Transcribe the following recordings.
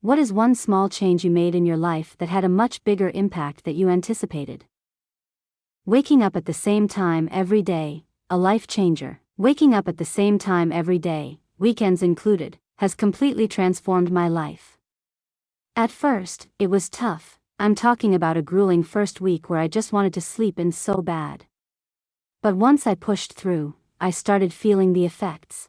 What is one small change you made in your life that had a much bigger impact than you anticipated? Waking up at the same time every day, a life changer. Waking up at the same time every day, weekends included, has completely transformed my life. At first, it was tough. I'm talking about a grueling first week where I just wanted to sleep in so bad. But once I pushed through, I started feeling the effects.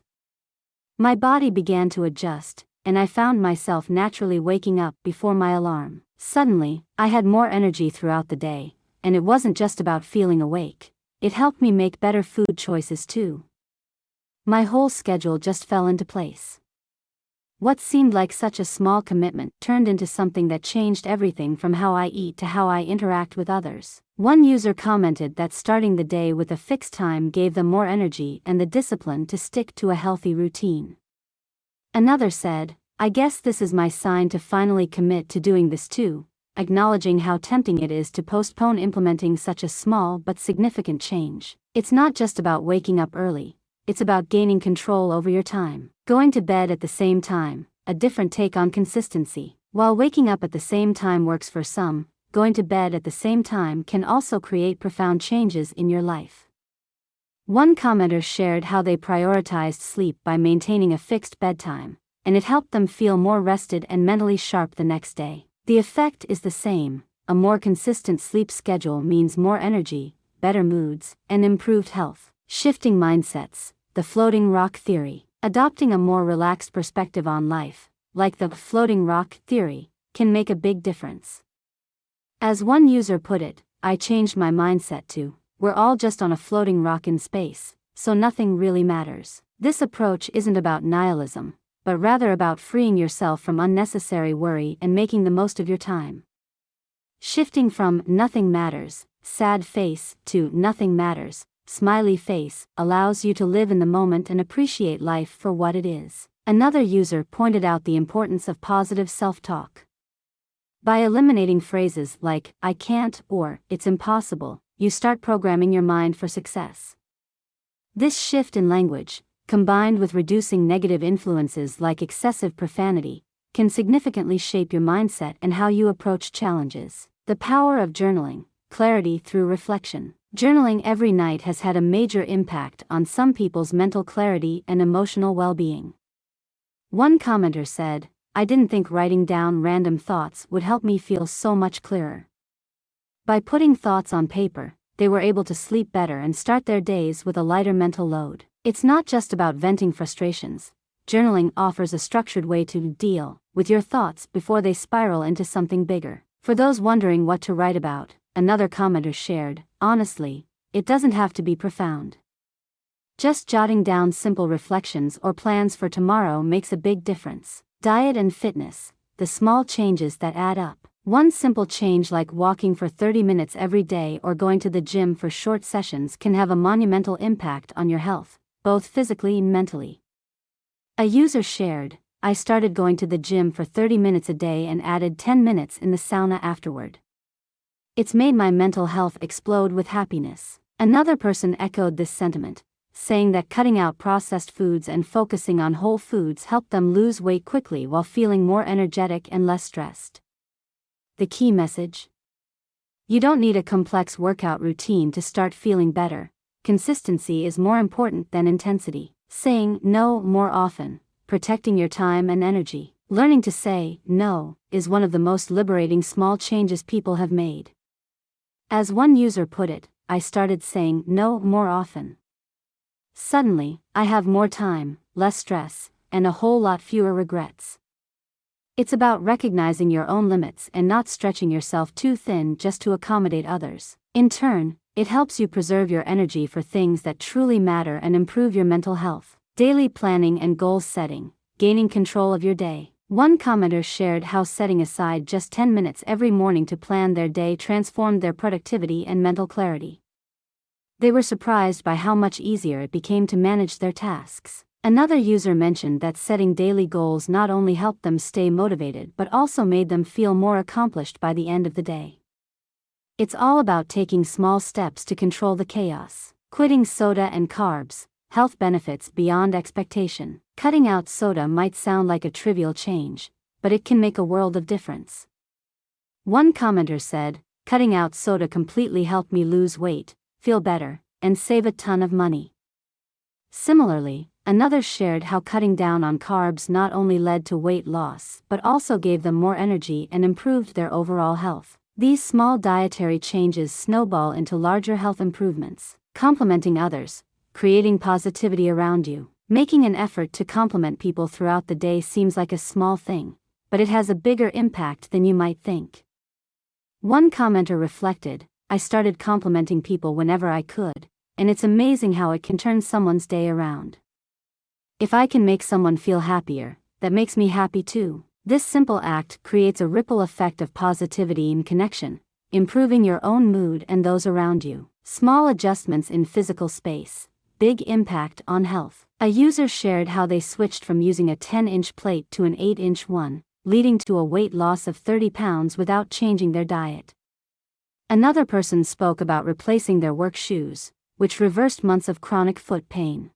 My body began to adjust, and I found myself naturally waking up before my alarm. Suddenly, I had more energy throughout the day, and it wasn't just about feeling awake. It helped me make better food choices too. My whole schedule just fell into place. What seemed like such a small commitment turned into something that changed everything from how I eat to how I interact with others. One user commented that starting the day with a fixed time gave them more energy and the discipline to stick to a healthy routine. Another said, "I guess this is my sign to finally commit to doing this too," acknowledging how tempting it is to postpone implementing such a small but significant change. It's not just about waking up early. It's about gaining control over your time. Going to bed at the same time, a different take on consistency. While waking up at the same time works for some, going to bed at the same time can also create profound changes in your life. One commenter shared how they prioritized sleep by maintaining a fixed bedtime, and it helped them feel more rested and mentally sharp the next day. The effect is the same. A more consistent sleep schedule means more energy, better moods, and improved health. Shifting mindsets, the floating rock theory. Adopting a more relaxed perspective on life, like the floating rock theory, can make a big difference. As one user put it, I changed my mindset to, we're all just on a floating rock in space, so nothing really matters. This approach isn't about nihilism, but rather about freeing yourself from unnecessary worry and making the most of your time. Shifting from nothing matters, sad face, to nothing matters, smiley face, allows you to live in the moment and appreciate life for what it is. Another user pointed out the importance of positive self-talk. By eliminating phrases like, I can't, or, it's impossible, you start programming your mind for success. This shift in language, combined with reducing negative influences like excessive profanity, can significantly shape your mindset and how you approach challenges. The power of journaling, clarity through reflection. Journaling every night has had a major impact on some people's mental clarity and emotional well-being. One commenter said, I didn't think writing down random thoughts would help me feel so much clearer. By putting thoughts on paper, they were able to sleep better and start their days with a lighter mental load. It's not just about venting frustrations. Journaling offers a structured way to deal with your thoughts before they spiral into something bigger. For those wondering what to write about, another commenter shared, honestly, it doesn't have to be profound. Just jotting down simple reflections or plans for tomorrow makes a big difference. Diet and fitness, the small changes that add up. One simple change like walking for 30 minutes every day or going to the gym for short sessions can have a monumental impact on your health, both physically and mentally. A user shared, I started going to the gym for 30 minutes a day and added 10 minutes in the sauna afterward. It's made my mental health explode with happiness. Another person echoed this sentiment, saying that cutting out processed foods and focusing on whole foods helped them lose weight quickly while feeling more energetic and less stressed. The key message? You don't need a complex workout routine to start feeling better. Consistency is more important than intensity. Saying no more often, protecting your time and energy. Learning to say no is one of the most liberating small changes people have made. As one user put it, I started saying no more often. Suddenly, I have more time, less stress, and a whole lot fewer regrets. It's about recognizing your own limits and not stretching yourself too thin just to accommodate others. In turn, it helps you preserve your energy for things that truly matter and improve your mental health. Daily planning and goal setting, gaining control of your day. One commenter shared how setting aside just 10 minutes every morning to plan their day transformed their productivity and mental clarity. They were surprised by how much easier it became to manage their tasks. Another user mentioned that setting daily goals not only helped them stay motivated but also made them feel more accomplished by the end of the day. It's all about taking small steps to control the chaos. Quitting soda and carbs, health benefits beyond expectation. Cutting out soda might sound like a trivial change, but it can make a world of difference. One commenter said, "Cutting out soda completely helped me lose weight, feel better, and save a ton of money." Similarly, another shared how cutting down on carbs not only led to weight loss but also gave them more energy and improved their overall health. These small dietary changes snowball into larger health improvements, complementing others, creating positivity around you. Making an effort to compliment people throughout the day seems like a small thing, but it has a bigger impact than you might think. One commenter reflected, "I started complimenting people whenever I could, and it's amazing how it can turn someone's day around. If I can make someone feel happier, that makes me happy too." This simple act creates a ripple effect of positivity and connection, improving your own mood and those around you. Small adjustments in physical space, big impact on health. A user shared how they switched from using a 10-inch plate to an 8-inch one, leading to a weight loss of 30 pounds without changing their diet. Another person spoke about replacing their work shoes, which reversed months of chronic foot pain.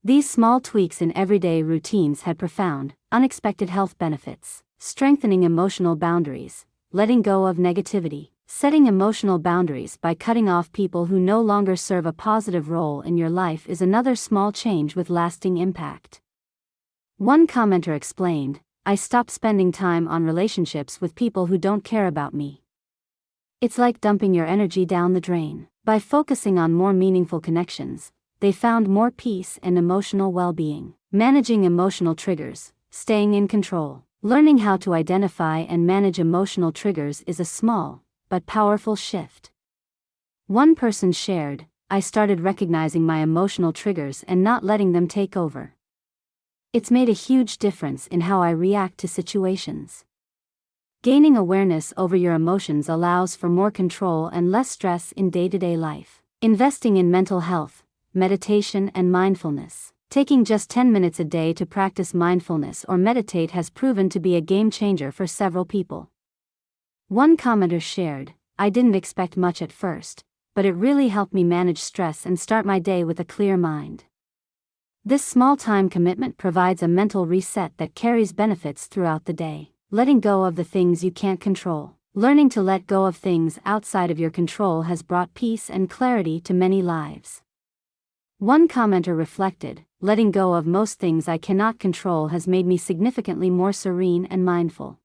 These small tweaks in everyday routines had profound, unexpected health benefits. Strengthening emotional boundaries, letting go of negativity. Setting emotional boundaries by cutting off people who no longer serve a positive role in your life is another small change with lasting impact. One commenter explained, "I stopped spending time on relationships with people who don't care about me. It's like dumping your energy down the drain." By focusing on more meaningful connections, they found more peace and emotional well-being. Managing emotional triggers, staying in control. Learning how to identify and manage emotional triggers is a small, but powerful shift. One person shared, "I started recognizing my emotional triggers and not letting them take over. It's made a huge difference in how I react to situations." Gaining awareness over your emotions allows for more control and less stress in day-to-day life. Investing in mental health, meditation and mindfulness. Taking just 10 minutes a day to practice mindfulness or meditate has proven to be a game changer for several people. One commenter shared, "I didn't expect much at first, but it really helped me manage stress and start my day with a clear mind." This small time commitment provides a mental reset that carries benefits throughout the day. Letting go of the things you can't control. Learning to let go of things outside of your control has brought peace and clarity to many lives. One commenter reflected, "Letting go of most things I cannot control has made me significantly more serene and mindful."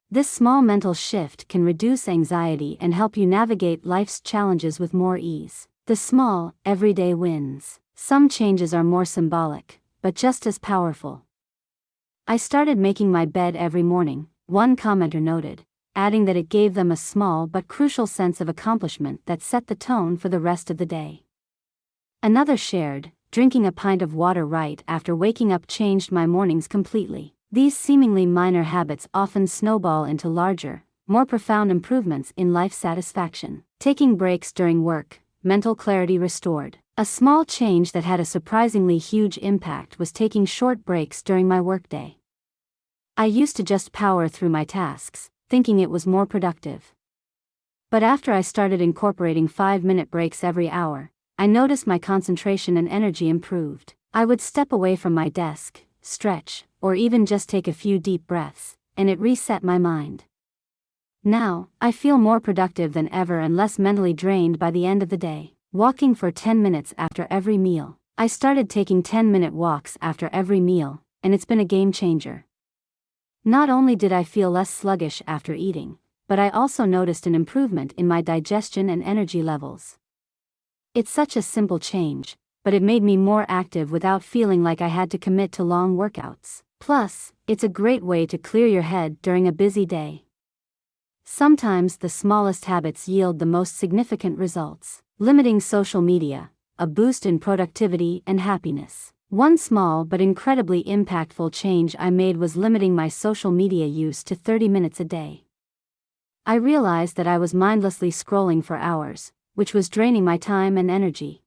This small mental shift can reduce anxiety and help you navigate life's challenges with more ease. The small, everyday wins. Some changes are more symbolic, but just as powerful. "I started making my bed every morning," one commenter noted, adding that it gave them a small but crucial sense of accomplishment that set the tone for the rest of the day. Another shared, "Drinking a pint of water right after waking up changed my mornings completely." These seemingly minor habits often snowball into larger, more profound improvements in life satisfaction. Taking breaks during work, mental clarity restored. A small change that had a surprisingly huge impact was taking short breaks during my workday. I used to just power through my tasks, thinking it was more productive. But after I started incorporating 5-minute breaks every hour, I noticed my concentration and energy improved. I would step away from my desk, stretch, or even just take a few deep breaths, and it reset my mind. Now, I feel more productive than ever and less mentally drained by the end of the day. Walking for 10 minutes after every meal. I started taking 10-minute walks after every meal, and it's been a game changer. Not only did I feel less sluggish after eating, but I also noticed an improvement in my digestion and energy levels. It's such a simple change, but it made me more active without feeling like I had to commit to long workouts. Plus, it's a great way to clear your head during a busy day. Sometimes the smallest habits yield the most significant results. Limiting social media, a boost in productivity and happiness. One small but incredibly impactful change I made was limiting my social media use to 30 minutes a day. I realized that I was mindlessly scrolling for hours, which was draining my time and energy.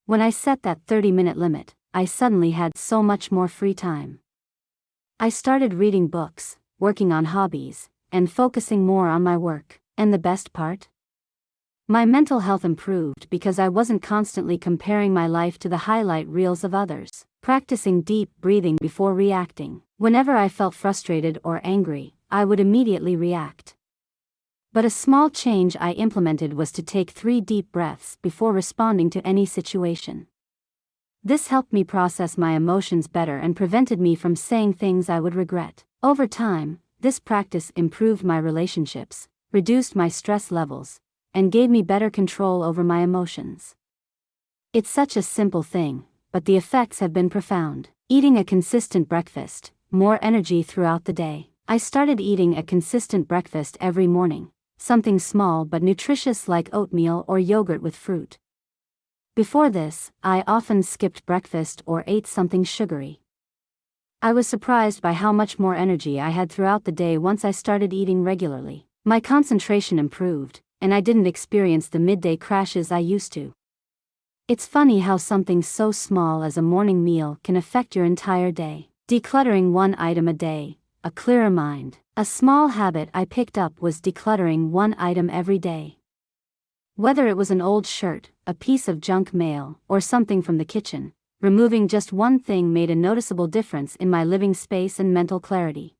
When I set that 30-minute limit, I suddenly had so much more free time. I started reading books, working on hobbies, and focusing more on my work. And the best part? My mental health improved because I wasn't constantly comparing my life to the highlight reels of others. practicing deep breathing before reacting. Whenever I felt frustrated or angry, I would immediately react. But a small change I implemented was to take 3 deep breaths before responding to any situation. This helped me process my emotions better and prevented me from saying things I would regret. Over time, this practice improved my relationships, reduced my stress levels, and gave me better control over my emotions. It's such a simple thing, but the effects have been profound. Eating a consistent breakfast, more energy throughout the day. I started eating a consistent breakfast every morning, something small but nutritious like oatmeal or yogurt with fruit. Before this, I often skipped breakfast or ate something sugary. I was surprised by how much more energy I had throughout the day once I started eating regularly. My concentration improved, and I didn't experience the midday crashes I used to. It's funny how something so small as a morning meal can affect your entire day. Decluttering 1 item a day, a clearer mind. A small habit I picked up was decluttering 1 item every day. Whether it was an old shirt, a piece of junk mail, or something from the kitchen, removing just one thing made a noticeable difference in my living space and mental clarity.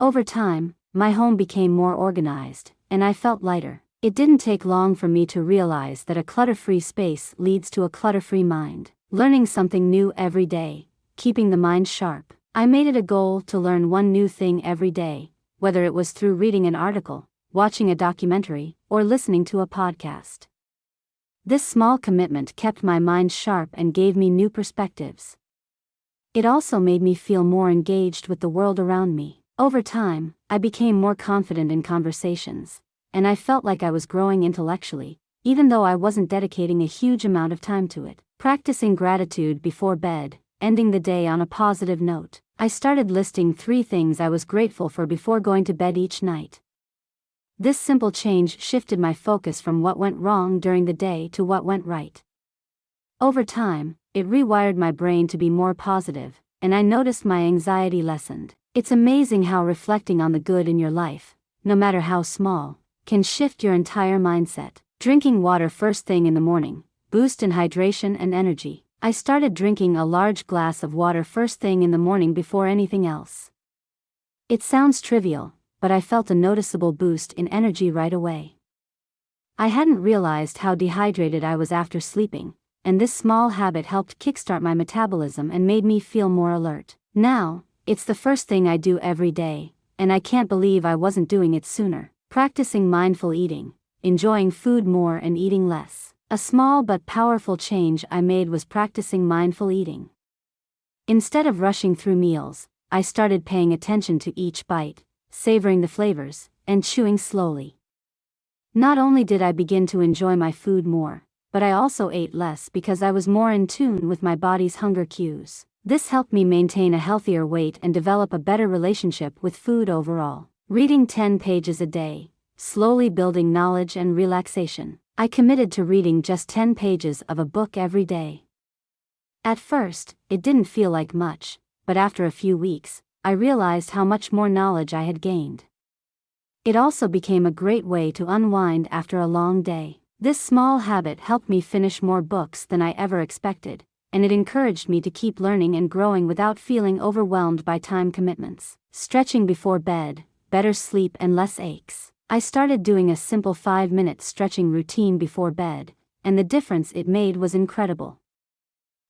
Over time, my home became more organized, and I felt lighter. It didn't take long for me to realize that a clutter-free space leads to a clutter-free mind. Learning something new every day, keeping the mind sharp. I made it a goal to learn 1 new thing every day, whether it was through reading an article, watching a documentary, or listening to a podcast. This small commitment kept my mind sharp and gave me new perspectives. It also made me feel more engaged with the world around me. Over time, I became more confident in conversations, and I felt like I was growing intellectually, even though I wasn't dedicating a huge amount of time to it. Practicing gratitude before bed, ending the day on a positive note. I started listing 3 things I was grateful for before going to bed each night. This simple change shifted my focus from what went wrong during the day to what went right. Over time, it rewired my brain to be more positive, and I noticed my anxiety lessened. It's amazing how reflecting on the good in your life, no matter how small, can shift your entire mindset. Drinking water first thing in the morning, boost in hydration and energy. I started drinking a large glass of water first thing in the morning before anything else. It sounds trivial, but I felt a noticeable boost in energy right away. I hadn't realized how dehydrated I was after sleeping, and this small habit helped kickstart my metabolism and made me feel more alert. Now, it's the first thing I do every day, and I can't believe I wasn't doing it sooner. Practicing mindful eating, enjoying food more and eating less. A small but powerful change I made was practicing mindful eating. Instead of rushing through meals, I started paying attention to each bite, savoring the flavors, and chewing slowly. Not only did I begin to enjoy my food more, but I also ate less because I was more in tune with my body's hunger cues. This helped me maintain a healthier weight and develop a better relationship with food overall. Reading 10 pages a day, slowly building knowledge and relaxation. I committed to reading just 10 pages of a book every day. At first, it didn't feel like much, but after a few weeks, I realized how much more knowledge I had gained. It also became a great way to unwind after a long day. This small habit helped me finish more books than I ever expected, and it encouraged me to keep learning and growing without feeling overwhelmed by time commitments. Stretching before bed, better sleep and less aches. I started doing a simple 5-minute stretching routine before bed, and the difference it made was incredible.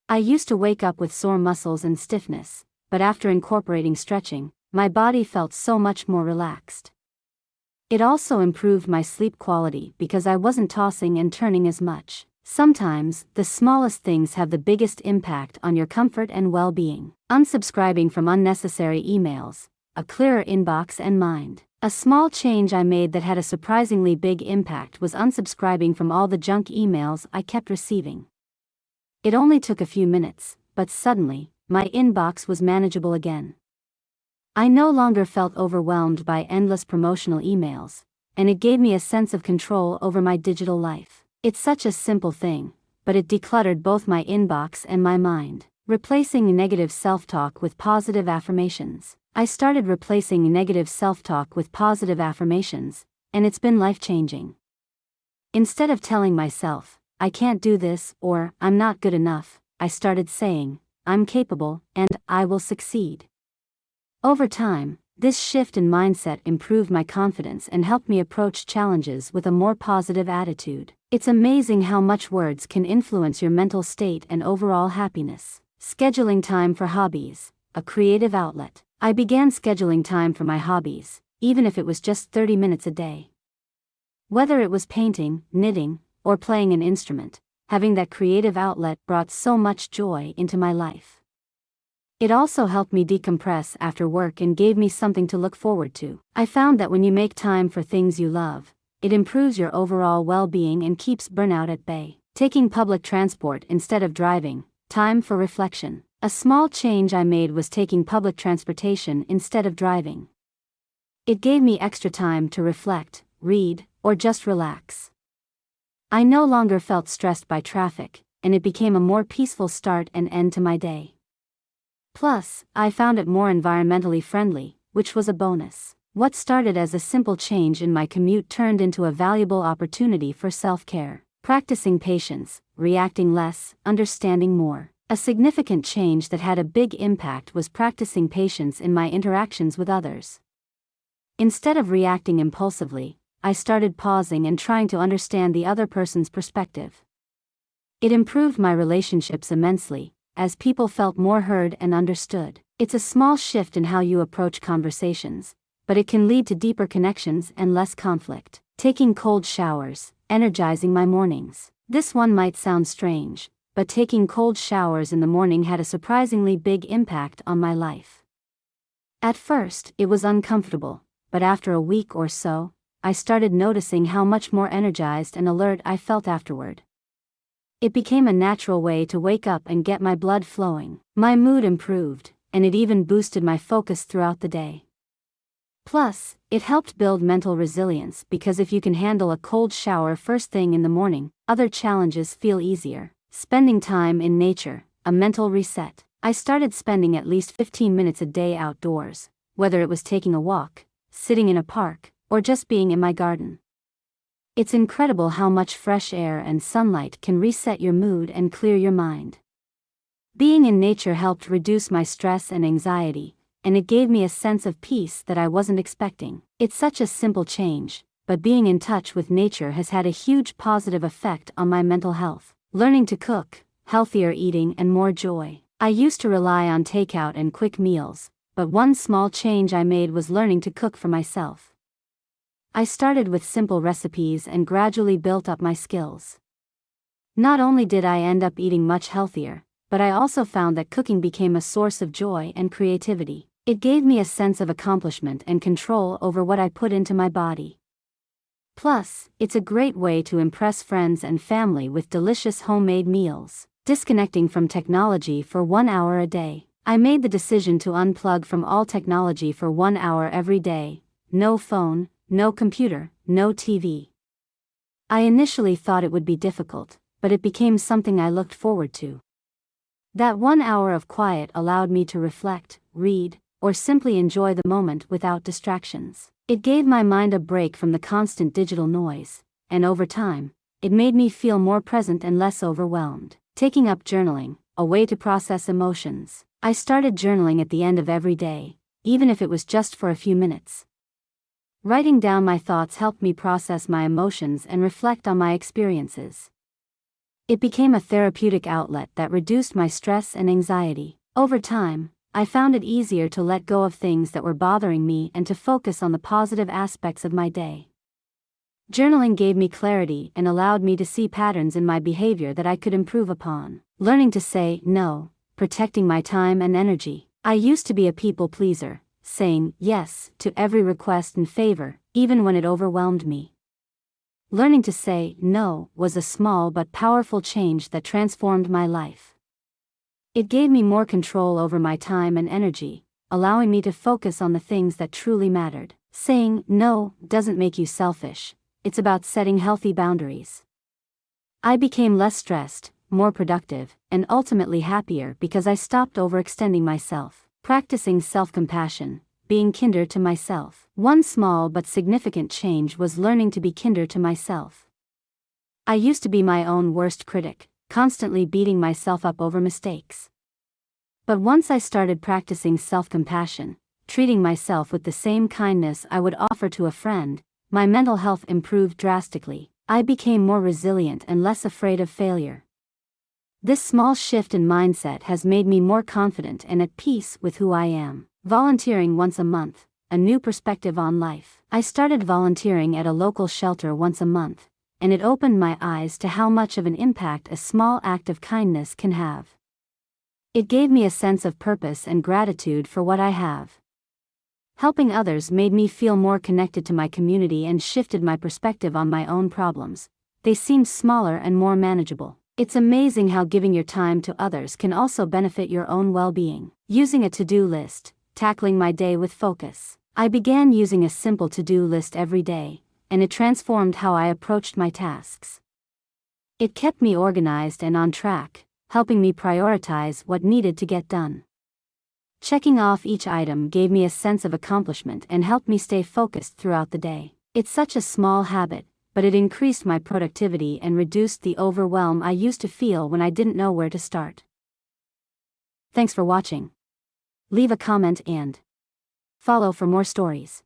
I used to wake up with sore muscles and stiffness, but after incorporating stretching, my body felt so much more relaxed. It also improved my sleep quality because I wasn't tossing and turning as much. Sometimes, the smallest things have the biggest impact on your comfort and well-being. Unsubscribing from unnecessary emails, a clearer inbox and mind. A small change I made that had a surprisingly big impact was unsubscribing from all the junk emails I kept receiving. It only took a few minutes, but suddenly, my inbox was manageable again. I no longer felt overwhelmed by endless promotional emails, and it gave me a sense of control over my digital life. It's such a simple thing, but it decluttered both my inbox and my mind. Replacing negative self-talk with positive affirmations. I started replacing negative self-talk with positive affirmations, and it's been life-changing. Instead of telling myself, I can't do this or I'm not good enough, I started saying, I'm capable, and I will succeed. Over time, this shift in mindset improved my confidence and helped me approach challenges with a more positive attitude. It's amazing how much words can influence your mental state and overall happiness. Scheduling time for hobbies, a creative outlet. I began scheduling time for my hobbies, even if it was just 30 minutes a day. Whether it was painting, knitting, or playing an instrument, having that creative outlet brought so much joy into my life. It also helped me decompress after work and gave me something to look forward to. I found that when you make time for things you love, it improves your overall well-being and keeps burnout at bay. Taking public transport instead of driving, time for reflection. A small change I made was taking public transportation instead of driving. It gave me extra time to reflect, read, or just relax. I no longer felt stressed by traffic, and it became a more peaceful start and end to my day. Plus, I found it more environmentally friendly, which was a bonus. What started as a simple change in my commute turned into a valuable opportunity for self-care. Practicing patience, reacting less, understanding more. A significant change that had a big impact was practicing patience in my interactions with others. Instead of reacting impulsively, I started pausing and trying to understand the other person's perspective. It improved my relationships immensely, as people felt more heard and understood. It's a small shift in how you approach conversations, but it can lead to deeper connections and less conflict. Taking cold showers, energizing my mornings. This one might sound strange, but taking cold showers in the morning had a surprisingly big impact on my life. At first, it was uncomfortable, but after a week or so, I started noticing how much more energized and alert I felt afterward. It became a natural way to wake up and get my blood flowing. My mood improved, and it even boosted my focus throughout the day. Plus, it helped build mental resilience because if you can handle a cold shower first thing in the morning, other challenges feel easier. Spending time in nature, a mental reset. I started spending at least 15 minutes a day outdoors, whether it was taking a walk, sitting in a park, or just being in my garden. It's incredible how much fresh air and sunlight can reset your mood and clear your mind. Being in nature helped reduce my stress and anxiety, and it gave me a sense of peace that I wasn't expecting. It's such a simple change, but being in touch with nature has had a huge positive effect on my mental health. Learning to cook, healthier eating and more joy. I used to rely on takeout and quick meals, but one small change I made was learning to cook for myself. I started with simple recipes and gradually built up my skills. Not only did I end up eating much healthier, but I also found that cooking became a source of joy and creativity. It gave me a sense of accomplishment and control over what I put into my body. Plus, it's a great way to impress friends and family with delicious homemade meals. Disconnecting from technology for 1 hour a day. I made the decision to unplug from all technology for 1 hour every day. No phone, no computer, no TV. I initially thought it would be difficult, but it became something I looked forward to. That 1 hour of quiet allowed me to reflect, read, or simply enjoy the moment without distractions. It gave my mind a break from the constant digital noise, and over time, it made me feel more present and less overwhelmed. Taking up journaling, a way to process emotions. I started journaling at the end of every day, even if it was just for a few minutes. Writing down my thoughts helped me process my emotions and reflect on my experiences. It became a therapeutic outlet that reduced my stress and anxiety. Over time, I found it easier to let go of things that were bothering me and to focus on the positive aspects of my day. Journaling gave me clarity and allowed me to see patterns in my behavior that I could improve upon. Learning to say no, protecting my time and energy. I used to be a people pleaser, saying yes to every request and favor, even when it overwhelmed me. Learning to say no was a small but powerful change that transformed my life. It gave me more control over my time and energy, allowing me to focus on the things that truly mattered. Saying no doesn't make you selfish, it's about setting healthy boundaries. I became less stressed, more productive, and ultimately happier because I stopped overextending myself. Practicing self-compassion, being kinder to myself. One small but significant change was learning to be kinder to myself. I used to be my own worst critic, constantly beating myself up over mistakes. But once I started practicing self-compassion, treating myself with the same kindness I would offer to a friend, my mental health improved drastically. I became more resilient and less afraid of failure. This small shift in mindset has made me more confident and at peace with who I am. Volunteering once a month, a new perspective on life. I started volunteering at a local shelter once a month, and it opened my eyes to how much of an impact a small act of kindness can have. It gave me a sense of purpose and gratitude for what I have. Helping others made me feel more connected to my community and shifted my perspective on my own problems. They seemed smaller and more manageable. It's amazing how giving your time to others can also benefit your own well-being. Using a to-do list, tackling my day with focus. I began using a simple to-do list every day, and it transformed how I approached my tasks. It kept me organized and on track, helping me prioritize what needed to get done. Checking off each item gave me a sense of accomplishment and helped me stay focused throughout the day. It's such a small habit, but it increased my productivity and reduced the overwhelm I used to feel when I didn't know where to start. Thanks for watching. Leave a comment and follow for more stories.